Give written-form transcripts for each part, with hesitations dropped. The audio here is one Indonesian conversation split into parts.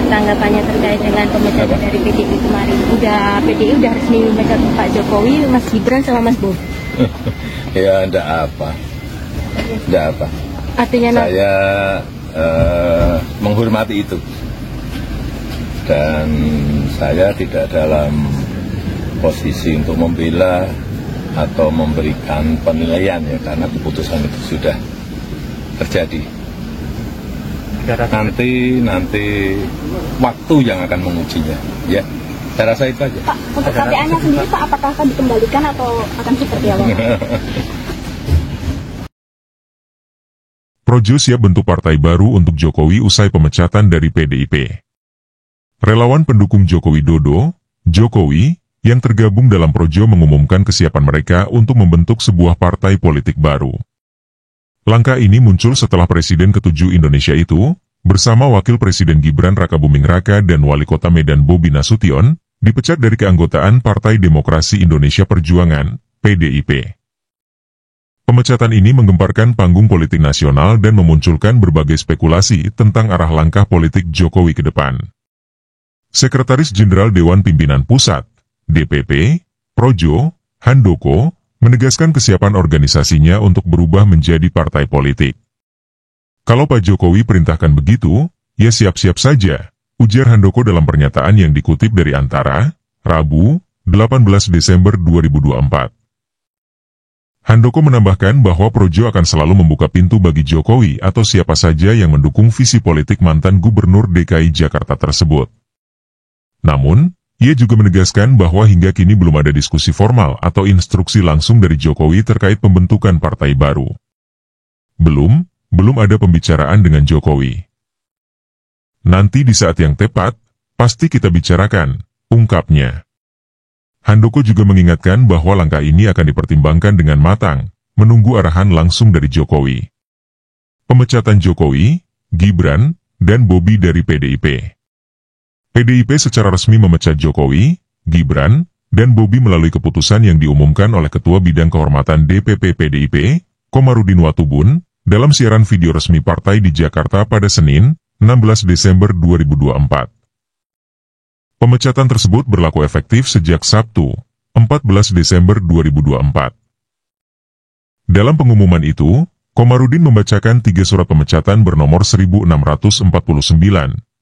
tanggapannya terkait dengan pemecatan dari PDI kemarin? PDI udah resmi memecat Pak Jokowi, Mas Gibran sama Mas Bobi. Ya, enggak apa. Artinya saya menghormati itu. Dan saya tidak dalam posisi untuk membela atau memberikan penilaian ya, karena keputusan itu sudah terjadi. Nanti waktu yang akan mengujinya. Ya, saya rasa itu aja. Pak, untuk KPA-nya sendiri Pak, apakah akan dikembalikan atau akan seperti apa? Projo siap bentuk partai baru untuk Jokowi usai pemecatan dari PDIP. Relawan pendukung Joko Widodo, Jokowi, yang tergabung dalam Projo mengumumkan kesiapan mereka untuk membentuk sebuah partai politik baru. Langkah ini muncul setelah Presiden ke-7 Indonesia itu, bersama Wakil Presiden Gibran Rakabuming Raka dan Wali Kota Medan Bobi Nasution, dipecat dari keanggotaan Partai Demokrasi Indonesia Perjuangan, PDIP. Pemecatan ini menggemparkan panggung politik nasional dan memunculkan berbagai spekulasi tentang arah langkah politik Jokowi ke depan. Sekretaris Jenderal Dewan Pimpinan Pusat, DPP, Projo, Handoko, menegaskan kesiapan organisasinya untuk berubah menjadi partai politik. Kalau Pak Jokowi perintahkan begitu, ya siap-siap saja, ujar Handoko dalam pernyataan yang dikutip dari Antara, Rabu, 18 Desember 2024. Handoko menambahkan bahwa Projo akan selalu membuka pintu bagi Jokowi atau siapa saja yang mendukung visi politik mantan Gubernur DKI Jakarta tersebut. Namun, ia juga menegaskan bahwa hingga kini belum ada diskusi formal atau instruksi langsung dari Jokowi terkait pembentukan partai baru. Belum ada pembicaraan dengan Jokowi. Nanti di saat yang tepat, pasti kita bicarakan, ungkapnya. Handoko juga mengingatkan bahwa langkah ini akan dipertimbangkan dengan matang, menunggu arahan langsung dari Jokowi. Pemecatan Jokowi, Gibran, dan Bobi dari PDIP. PDIP secara resmi memecat Jokowi, Gibran, dan Bobi melalui keputusan yang diumumkan oleh Ketua Bidang Kehormatan DPP PDIP, Komarudin Watubun, dalam siaran video resmi partai di Jakarta pada Senin, 16 Desember 2024. Pemecatan tersebut berlaku efektif sejak Sabtu, 14 Desember 2024. Dalam pengumuman itu, Komarudin membacakan 3 surat pemecatan bernomor 1649,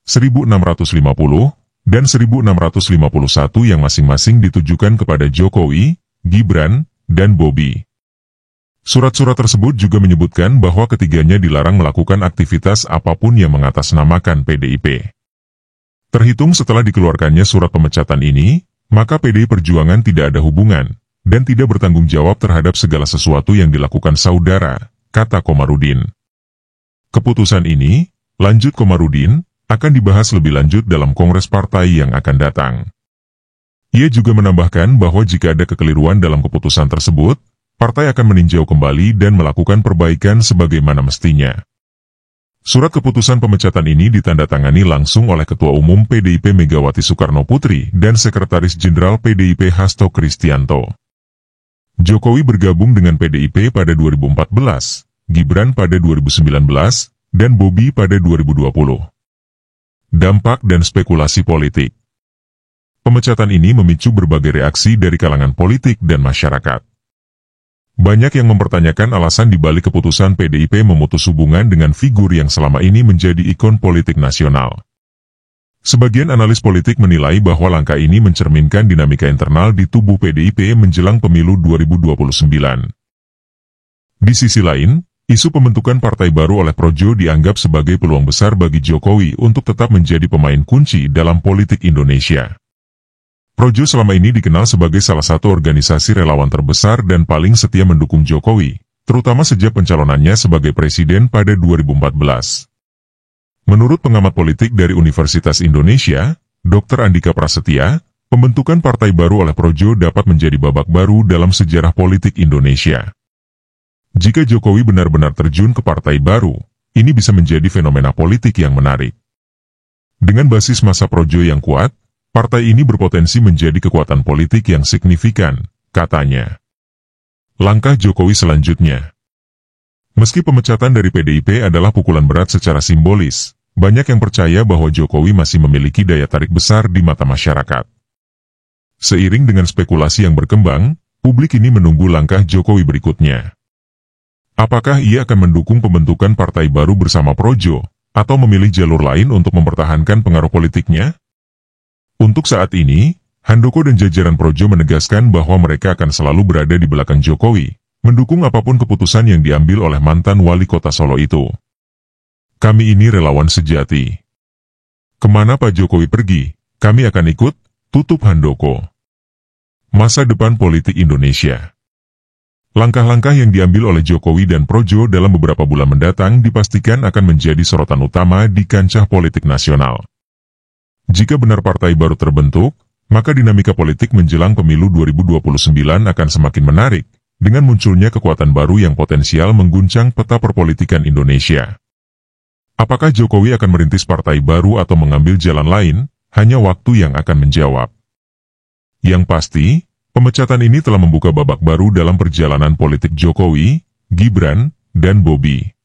1650, dan 1651 yang masing-masing ditujukan kepada Jokowi, Gibran, dan Bobi. Surat-surat tersebut juga menyebutkan bahwa ketiganya dilarang melakukan aktivitas apapun yang mengatasnamakan PDIP. Terhitung setelah dikeluarkannya surat pemecatan ini, maka PDI Perjuangan tidak ada hubungan, dan tidak bertanggung jawab terhadap segala sesuatu yang dilakukan saudara, kata Komarudin. Keputusan ini, lanjut Komarudin, akan dibahas lebih lanjut dalam kongres partai yang akan datang. Ia juga menambahkan bahwa jika ada kekeliruan dalam keputusan tersebut, partai akan meninjau kembali dan melakukan perbaikan sebagaimana mestinya. Surat keputusan pemecatan ini ditandatangani langsung oleh Ketua Umum PDIP Megawati Soekarnoputri dan Sekretaris Jenderal PDIP Hasto Kristianto. Jokowi bergabung dengan PDIP pada 2014, Gibran pada 2019, dan Bobi pada 2020. Dampak dan spekulasi politik. Pemecatan ini memicu berbagai reaksi dari kalangan politik dan masyarakat. Banyak yang mempertanyakan alasan dibalik keputusan PDIP memutus hubungan dengan figur yang selama ini menjadi ikon politik nasional. Sebagian analis politik menilai bahwa langkah ini mencerminkan dinamika internal di tubuh PDIP menjelang pemilu 2029. Di sisi lain, isu pembentukan partai baru oleh Projo dianggap sebagai peluang besar bagi Jokowi untuk tetap menjadi pemain kunci dalam politik Indonesia. Projo selama ini dikenal sebagai salah satu organisasi relawan terbesar dan paling setia mendukung Jokowi, terutama sejak pencalonannya sebagai presiden pada 2014. Menurut pengamat politik dari Universitas Indonesia, Dr. Andika Prasetya, pembentukan partai baru oleh Projo dapat menjadi babak baru dalam sejarah politik Indonesia. Jika Jokowi benar-benar terjun ke partai baru, ini bisa menjadi fenomena politik yang menarik. Dengan basis massa Projo yang kuat, partai ini berpotensi menjadi kekuatan politik yang signifikan, katanya. Langkah Jokowi selanjutnya. Meski pemecatan dari PDIP adalah pukulan berat secara simbolis, banyak yang percaya bahwa Jokowi masih memiliki daya tarik besar di mata masyarakat. Seiring dengan spekulasi yang berkembang, publik ini menunggu langkah Jokowi berikutnya. Apakah ia akan mendukung pembentukan partai baru bersama Projo, atau memilih jalur lain untuk mempertahankan pengaruh politiknya? Untuk saat ini, Handoko dan jajaran Projo menegaskan bahwa mereka akan selalu berada di belakang Jokowi, mendukung apapun keputusan yang diambil oleh mantan wali kota Solo itu. Kami ini relawan sejati. Kemana Pak Jokowi pergi, kami akan ikut, tutup Handoko. Masa depan politik Indonesia. Langkah-langkah yang diambil oleh Jokowi dan Projo dalam beberapa bulan mendatang dipastikan akan menjadi sorotan utama di kancah politik nasional. Jika benar partai baru terbentuk, maka dinamika politik menjelang pemilu 2029 akan semakin menarik, dengan munculnya kekuatan baru yang potensial mengguncang peta perpolitikan Indonesia. Apakah Jokowi akan merintis partai baru atau mengambil jalan lain, hanya waktu yang akan menjawab. Yang pasti, pemecatan ini telah membuka babak baru dalam perjalanan politik Jokowi, Gibran, dan Bobi.